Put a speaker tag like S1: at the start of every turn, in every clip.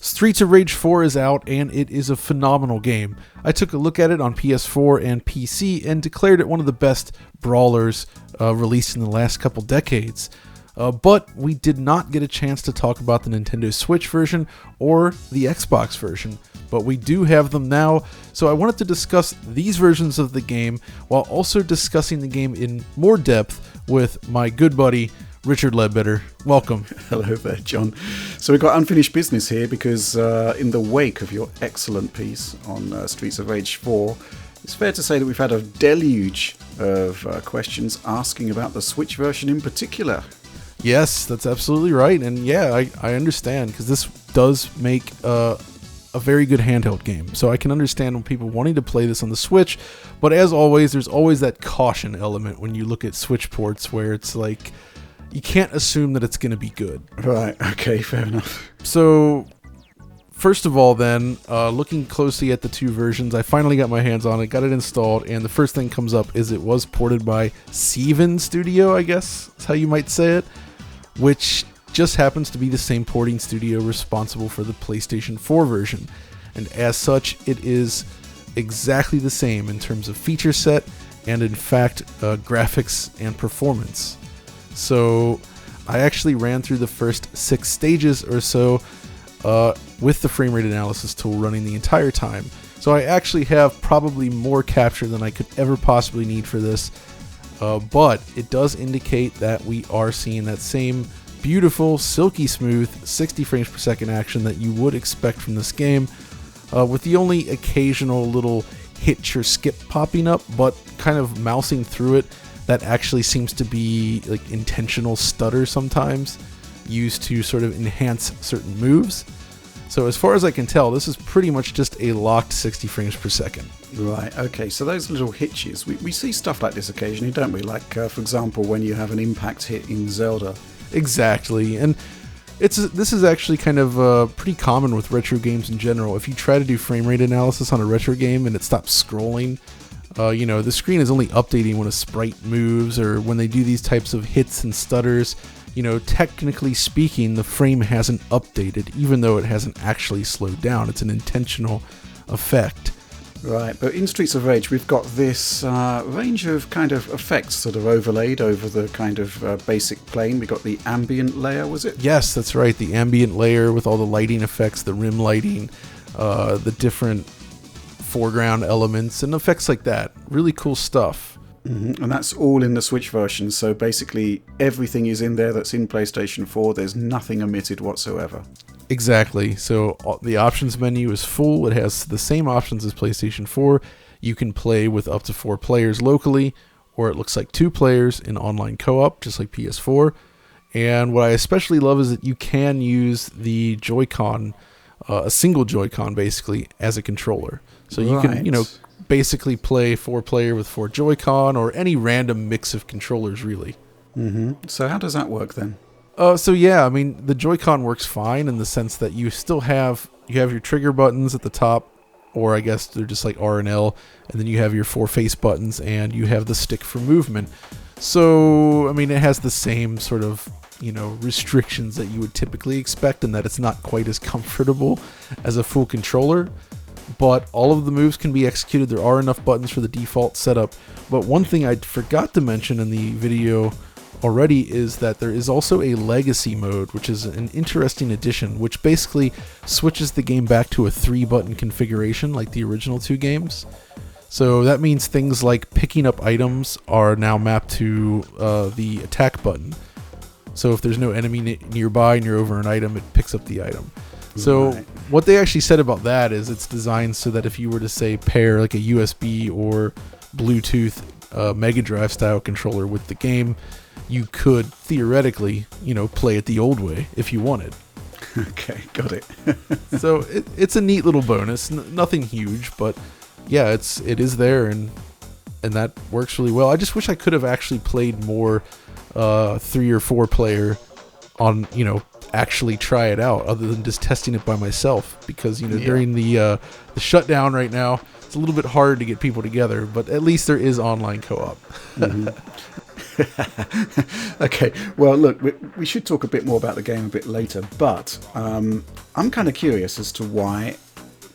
S1: Streets of Rage 4 is out, and it is a phenomenal game. I took a look at it on PS4 and PC and declared it one of the best brawlers released in the last couple decades. But we did not get a chance to talk about the Nintendo Switch version or the Xbox version, but we do have them now, so I wanted to discuss these versions of the game while also discussing the game in more depth with my good buddy, Richard Ledbetter. Welcome.
S2: Hello there, John. So we've got unfinished business here because in the wake of your excellent piece on Streets of Rage 4, it's fair to say that we've had a deluge of questions asking about the Switch version in particular.
S1: Yes, that's absolutely right. And yeah, I understand, because this does make a very good handheld game. So I can understand when people wanting to play this on the Switch. But as always, there's always that caution element when you look at Switch ports where it's like, you can't assume that it's going to be good.
S2: Right, okay, fair enough.
S1: So, first of all then, looking closely at the two versions, I finally got my hands on it, got it installed, and the first thing comes up is it was ported by Seven Studio, I guess is how you might say it, which just happens to be the same porting studio responsible for the PlayStation 4 version. And as such, it is exactly the same in terms of feature set and in fact graphics and performance. So I actually ran through the first 6 stages or so with the Framerate Analysis tool running the entire time. So I actually have probably more capture than I could ever possibly need for this. But it does indicate that we are seeing that same beautiful, silky smooth 60 frames per second action that you would expect from this game, with the only occasional little hitch or skip popping up, but kind of mousing through it. That actually seems to be like intentional stutter sometimes, used to sort of enhance certain moves. So as far as I can tell, this is pretty much just a locked 60 frames per second.
S2: Right, okay, so those little hitches, we see stuff like this occasionally, don't we? Like, for example, when you have an impact hit in Zelda.
S1: Exactly, and this is actually kind of pretty common with retro games in general. If you try to do frame rate analysis on a retro game and it stops scrolling, the screen is only updating when a sprite moves or when they do these types of hits and stutters. Technically speaking, the frame hasn't updated, even though it hasn't actually slowed down. It's an intentional effect.
S2: Right, but in Streets of Rage, we've got this range of kind of effects sort of overlaid over the kind of basic plane. We got the Ambient Layer, was it?
S1: Yes, that's right. The Ambient Layer with all the lighting effects, the rim lighting, the different foreground elements and effects like that. Really cool stuff.
S2: Mm-hmm. And that's all in the Switch version, so basically everything is in there that's in PlayStation 4. There's nothing omitted whatsoever. Exactly.
S1: So the options menu is full. It has the same options as PlayStation 4. You can play with up to 4 players locally, or it looks like 2 players in online co-op, just like PS4. And what I especially love is that you can use the Joy-Con, a single Joy-Con basically, as a controller. So you can, basically play 4-player with 4 Joy-Con or any random mix of controllers, really.
S2: Mm-hmm. So how does that work then?
S1: The Joy-Con works fine in the sense that you still have your trigger buttons at the top, or I guess they're just like R and L, and then you have your 4 face buttons, and you have the stick for movement. So, it has the same sort of, restrictions that you would typically expect, in that it's not quite as comfortable as a full controller. But all of the moves can be executed. There are enough buttons for the default setup. But one thing I forgot to mention in the video already is that there is also a legacy mode, which is an interesting addition, which basically switches the game back to a 3-button configuration like the original 2 games. So that means things like picking up items are now mapped to the attack button. So if there's no enemy nearby and you're over an item, it picks up the item. So what they actually said about that is it's designed so that if you were to, say, pair like a USB or Bluetooth Mega Drive style controller with the game, you could theoretically, play it the old way if you wanted.
S2: Okay, got it.
S1: So it's a neat little bonus. Nothing huge, but yeah, it is there, and that works really well. I just wish I could have actually played more 3 or 4 player on, actually try it out other than just testing it by myself, because during the shutdown right now, it's a little bit hard to get people together, but at least there is online co-op.
S2: Mm-hmm. Okay, well, look, we should talk a bit more about the game a bit later, but I'm kind of curious as to why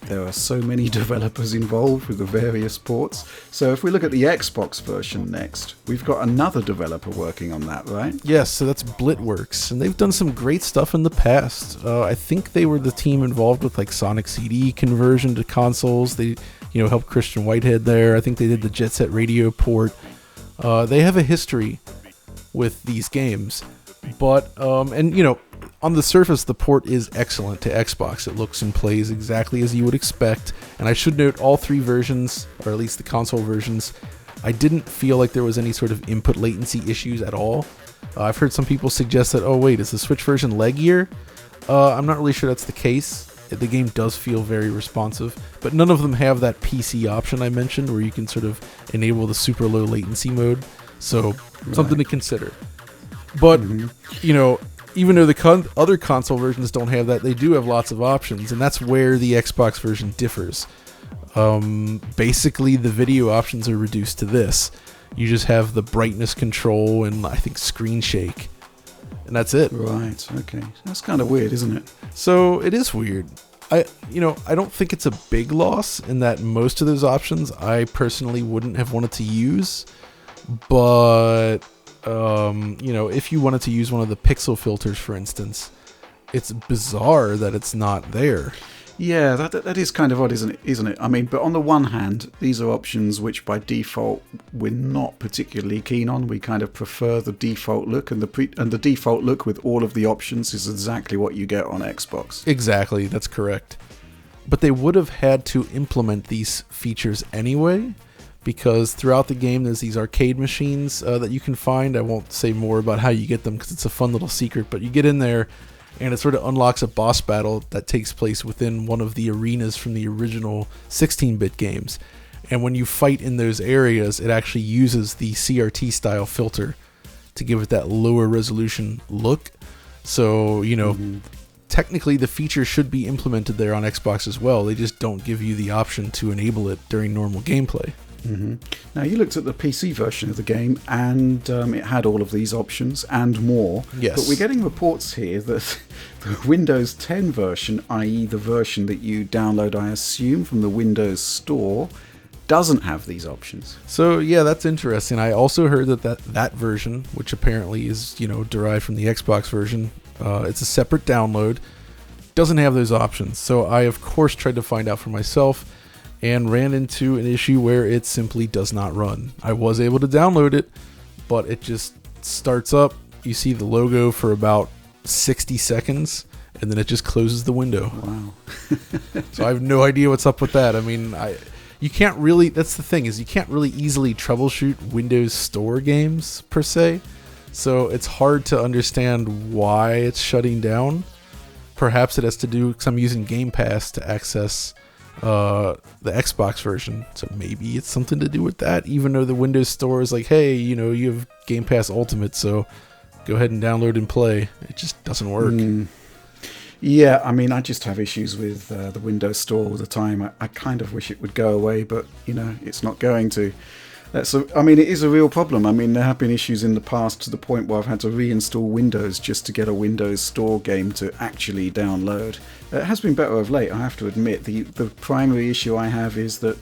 S2: there are so many developers involved with the various ports. So if we look at the Xbox version next, we've got another developer working on that, right?
S1: Yes, so that's Blitworks, and they've done some great stuff in the past. I think they were the team involved with like Sonic CD conversion to consoles. They, helped Christian Whitehead there. I think they did the Jet Set Radio port. They have a history with these games, but on the surface, the port is excellent to Xbox. It looks and plays exactly as you would expect. And I should note all three versions, or at least the console versions, I didn't feel like there was any sort of input latency issues at all. I've heard some people suggest that, oh wait, is the Switch version laggier? I'm not really sure that's the case. The game does feel very responsive, but none of them have that PC option I mentioned where you can sort of enable the super low latency mode. So something to consider. But, even though the other console versions don't have that, they do have lots of options, and that's where the Xbox version differs. Basically, the video options are reduced to this. You just have the brightness control and I think screen shake, and that's it.
S2: Right, okay. That's kind of weird, isn't it?
S1: So it is weird. I don't think it's a big loss in that most of those options I personally wouldn't have wanted to use, but if you wanted to use one of the pixel filters, for instance, it's bizarre that it's not there.
S2: Yeah, that is kind of odd, isn't it? I mean, but on the one hand, these are options which by default we're not particularly keen on. We kind of prefer the default look, and the default look with all of the options is exactly what you get on Xbox.
S1: Exactly, that's correct. But they would have had to implement these features anyway, because throughout the game there's these arcade machines that you can find. I won't say more about how you get them because it's a fun little secret, but you get in there and it sort of unlocks a boss battle that takes place within one of the arenas from the original 16-bit games. And when you fight in those areas, it actually uses the CRT style filter to give it that lower resolution look. So, technically the feature should be implemented there on Xbox as well. They just don't give you the option to enable it during normal gameplay.
S2: Mm-hmm. Now, you looked at the PC version of the game, and it had all of these options and more.
S1: Yes.
S2: But we're getting reports here that the Windows 10 version, i.e. the version that you download, I assume, from the Windows Store, doesn't have these options.
S1: So, yeah, that's interesting. I also heard that version, which apparently is, derived from the Xbox version, it's a separate download, doesn't have those options. So I, of course, tried to find out for myself, and ran into an issue where it simply does not run. I was able to download it, but it just starts up. You see the logo for about 60 seconds, and then it just closes the window.
S2: Wow.
S1: So I have no idea what's up with that. I mean, you can't really, that's the thing, is you can't really easily troubleshoot Windows Store games, per se. So it's hard to understand why it's shutting down. Perhaps it has to do, because I'm using Game Pass to access the Xbox version, so maybe it's something to do with that, even though the Windows Store is like, hey, you have Game Pass Ultimate, so go ahead and download and play. It just doesn't work.
S2: Yeah, I mean, I just have issues with the Windows Store all the time. I kind of wish it would go away, but it's not going to. It is a real problem. I mean, there have been issues in the past to the point where I've had to reinstall Windows just to get a Windows Store game to actually download. It has been better of late, I have to admit. The primary issue I have is that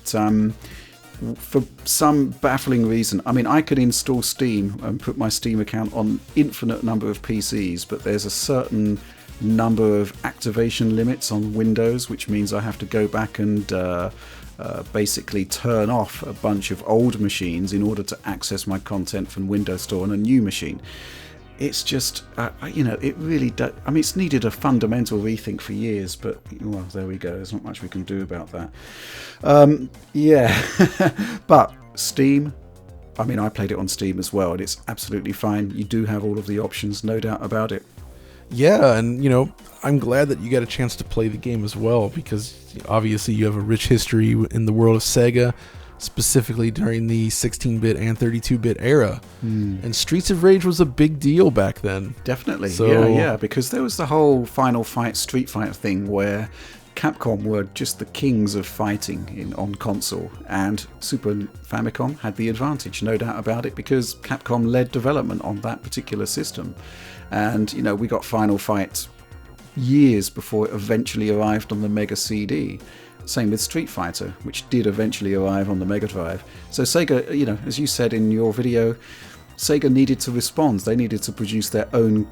S2: for some baffling reason, I mean, I could install Steam and put my Steam account on infinite number of PCs, but there's a certain number of activation limits on Windows, which means I have to go back and basically turn off a bunch of old machines in order to access my content from Windows Store on a new machine. It's just, it really does. I mean, it's needed a fundamental rethink for years, but, well, there we go. There's not much we can do about that. But Steam, I mean, I played it on Steam as well, and it's absolutely fine. You do have all of the options, no doubt about it.
S1: Yeah, and, I'm glad that you got a chance to play the game as well, because obviously you have a rich history in the world of Sega, specifically during the 16-bit and 32-bit era. And Streets of Rage was a big deal back then.
S2: Definitely,
S1: so,
S2: yeah, because there was the whole Final Fight Street Fighter thing where Capcom were just the kings of fighting on console, and Super Famicom had the advantage, no doubt about it, because Capcom led development on that particular system. And, you know, we got Final Fight years before it eventually arrived on the Mega CD. Same with Street Fighter, which did eventually arrive on the Mega Drive. So Sega, you know, as you said in your video, Sega needed to respond. They needed to produce their own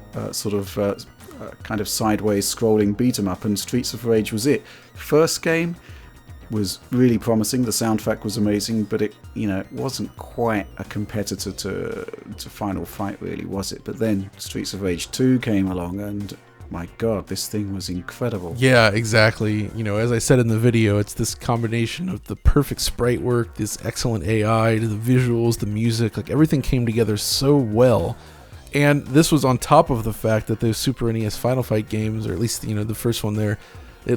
S2: kind of sideways scrolling beat 'em up, and Streets of Rage was it. First game was really promising. The soundtrack was amazing, but it wasn't quite a competitor to Final Fight, really, was it? But then Streets of Rage 2 came along, and my God, this thing was incredible.
S1: Yeah, exactly. You know, as I said in the video, it's this combination of the perfect sprite work, this excellent AI, the visuals, the music, like everything came together so well. And this was on top of the fact that those Super NES Final Fight games, or at least, you know, the first one there, it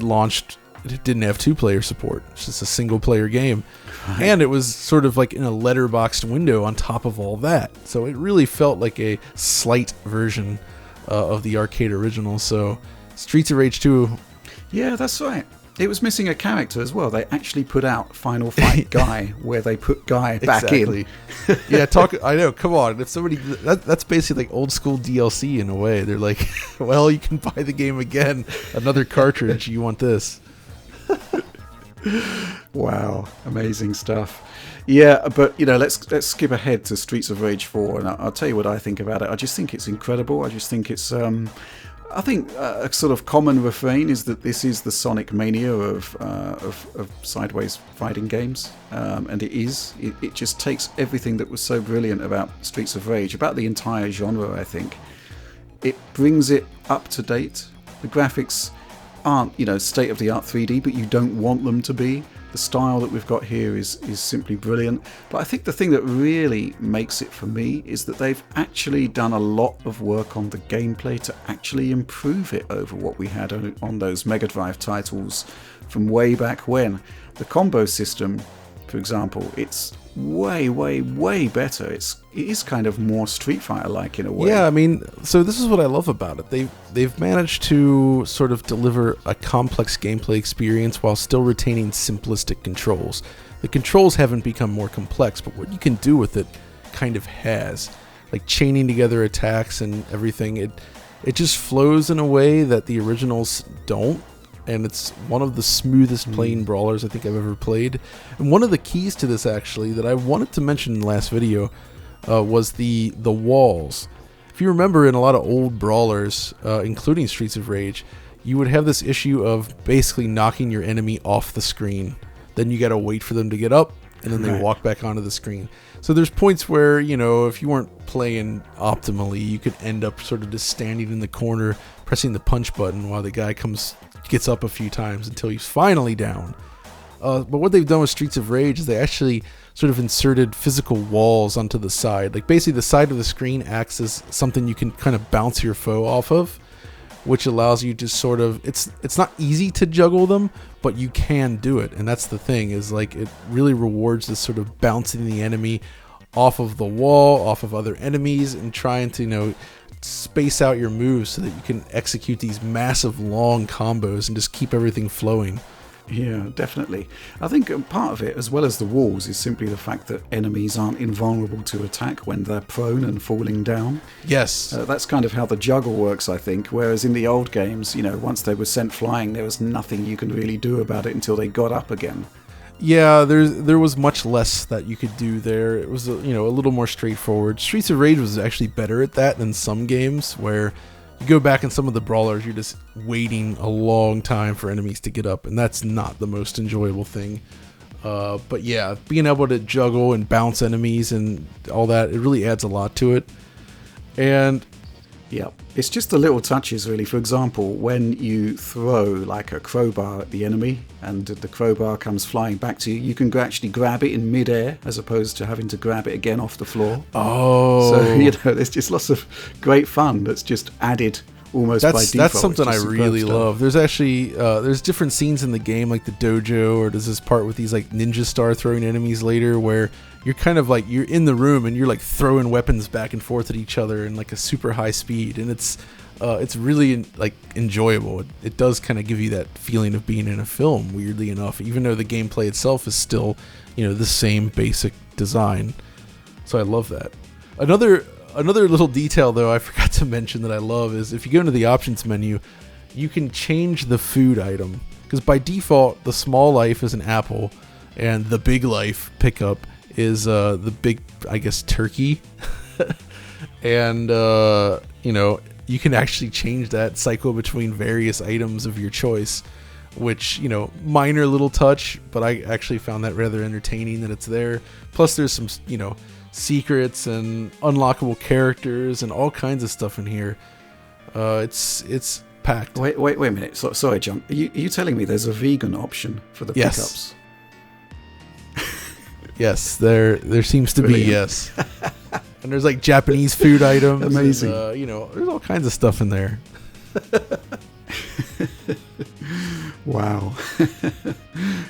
S1: didn't have 2-player support. It's just a single-player game. Right. And it was sort of like in a letterboxed window on top of all that. So it really felt like a slight version of the arcade original. So Streets of Rage 2...
S2: Yeah, that's right. It was missing a character as well. They actually put out Final Fight Guy, where they put Guy back in.
S1: Yeah, I know, come on. If somebody... That's basically like old school DLC in a way. They're like, well, you can buy the game again. Another cartridge. You want this.
S2: Wow, amazing stuff. Yeah, but, you know, let's skip ahead to Streets of Rage 4, and I'll tell you what I think about it. I just think it's incredible. I just think it's... I think a sort of common refrain is that this is the Sonic Mania of sideways fighting games, and it is. It just takes everything that was so brilliant about Streets of Rage, about the entire genre, I think. It brings it up to date. The graphics aren't, you know, state-of-the-art 3D, but you don't want them to be. The style that we've got here is simply brilliant. But I think the thing that really makes it for me is that they've actually done a lot of work on the gameplay to actually improve it over what we had on those Mega Drive titles from way back when. The combo system, for example, it's way better. It is kind of more Street Fighter-like in a way.
S1: Yeah, I mean, so this is what I love about it. They've managed to sort of deliver a complex gameplay experience while still retaining simplistic controls. The controls haven't become more complex, but what you can do with it kind of has. Like chaining together attacks and everything, it just flows in a way that the originals don't. And it's one of the smoothest playing brawlers I think I've ever played. And one of the keys to this, actually, that I wanted to mention in the last video was the walls. If you remember, in a lot of old brawlers, including Streets of Rage, you would have this issue of basically knocking your enemy off the screen. Then you got to wait for them to get up, and then they walk back onto the screen. So there's points where, you know, if you weren't playing optimally, you could end up sort of just standing in the corner, pressing the punch button while the guy gets up a few times until he's finally down. But what they've done with Streets of Rage is they actually sort of inserted physical walls onto the side. Like basically the side of the screen acts as something you can kind of bounce your foe off of, which allows you to sort of, it's not easy to juggle them, but you can do it. And that's the thing, is like it really rewards this sort of bouncing the enemy off of the wall, off of other enemies, and trying to, you know, space out your moves so that you can execute these massive long combos and just keep everything flowing.
S2: Yeah, definitely. I think part of it, as well as the walls, is simply the fact that enemies aren't invulnerable to attack when they're prone and falling down.
S1: Yes.
S2: That's kind of how the juggle works, I think, whereas in the old games, you know, once they were sent flying, there was nothing you can really do about it until they got up again.
S1: Yeah, there was much less that you could do there. It was, you know, a little more straightforward. Streets of Rage was actually better at that than some games, where you go back in some of the brawlers, you're just waiting a long time for enemies to get up, and that's not the most enjoyable thing. But yeah, being able to juggle and bounce enemies and all that, it really adds a lot to it. And
S2: yeah, it's just the little touches, really. For example, when you throw like a crowbar at the enemy and the crowbar comes flying back to you, you can actually grab it in midair as opposed to having to grab it again off the floor.
S1: Oh.
S2: So, you know, there's just lots of great fun that's just added almost by default.
S1: That's something I really love. There's actually there's different scenes in the game, like the dojo, or there's this part with these like ninja star throwing enemies later, where you're kind of like, you're in the room and you're like throwing weapons back and forth at each other in like a super high speed, and it's it's really like enjoyable. It does kind of give you that feeling of being in a film, weirdly enough, even though the gameplay itself is still, the same basic design. So I love that. Another little detail, though, I forgot to mention that I love is if you go into the options menu, you can change the food item. Because by default, the small life is an apple, and the big life pickup is the big, I guess, turkey. And, you can actually change that, cycle between various items of your choice, which, minor little touch, but I actually found that rather entertaining that it's there. Plus, there's some, secrets and unlockable characters and all kinds of stuff in here. It's packed.
S2: Wait a minute. Sorry, John. Are you telling me there's a vegan option for the pickups?
S1: Yes, there seems to be, yes. And there's like Japanese food items.
S2: Amazing.
S1: And, there's all kinds of stuff in there.
S2: Wow.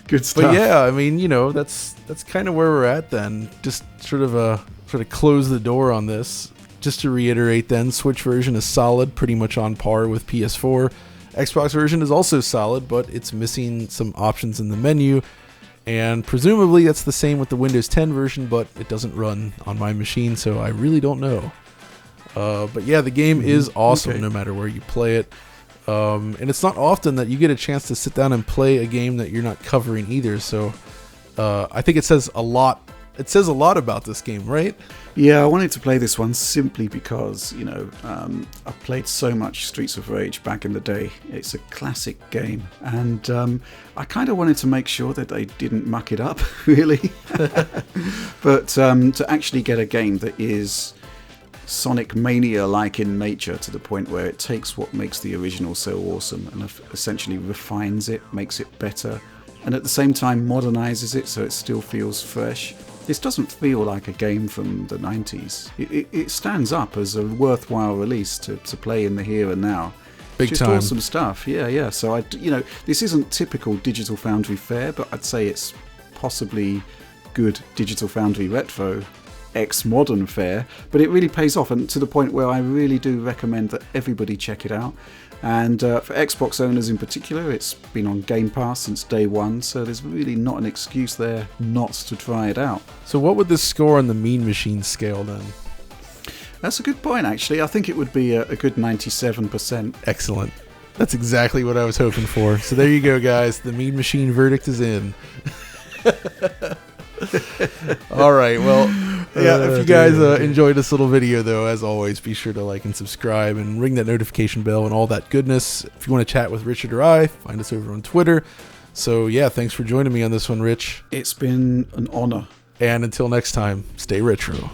S2: Good stuff.
S1: But yeah, I mean, that's kind of where we're at then. Just sort of close the door on this. Just to reiterate then, Switch version is solid, pretty much on par with PS4. Xbox version is also solid, but it's missing some options in the menu. And presumably that's the same with the Windows 10 version, but it doesn't run on my machine, so I really don't know. But yeah, the game is awesome no matter where you play it. And it's not often that you get a chance to sit down and play a game that you're not covering either. So I think it says a lot. It says a lot about this game, right?
S2: Yeah, I wanted to play this one simply because, I played so much Streets of Rage back in the day. It's a classic game. And I kind of wanted to make sure that they didn't muck it up, really. But to actually get a game that is Sonic Mania-like in nature to the point where it takes what makes the original so awesome and essentially refines it, makes it better, and at the same time modernizes it so it still feels fresh. This doesn't feel like a game from the 90s. It stands up as a worthwhile release to play in the here and now.
S1: Big
S2: Just
S1: time.
S2: awesome stuff. Yeah. So this isn't typical Digital Foundry fare, but I'd say it's possibly good Digital Foundry retro ex-modern fare, but it really pays off, and to the point where I really do recommend that everybody check it out. And for Xbox owners in particular, it's been on Game Pass since day one, so there's really not an excuse there not to try it out.
S1: So what would this score on the Mean Machine scale then?
S2: That's a good point, actually. I think it would be a good 97%.
S1: Excellent. That's exactly what I was hoping for. So there you go, guys. The Mean Machine verdict is in. All right, well, yeah, if you guys enjoyed this little video, though, as always, be sure to like and subscribe and ring that notification bell and all that goodness. If you want to chat with Richard or I, find us over on Twitter. So yeah, thanks for joining me on this one, Rich.
S2: It's been an honor.
S1: And until next time, stay retro.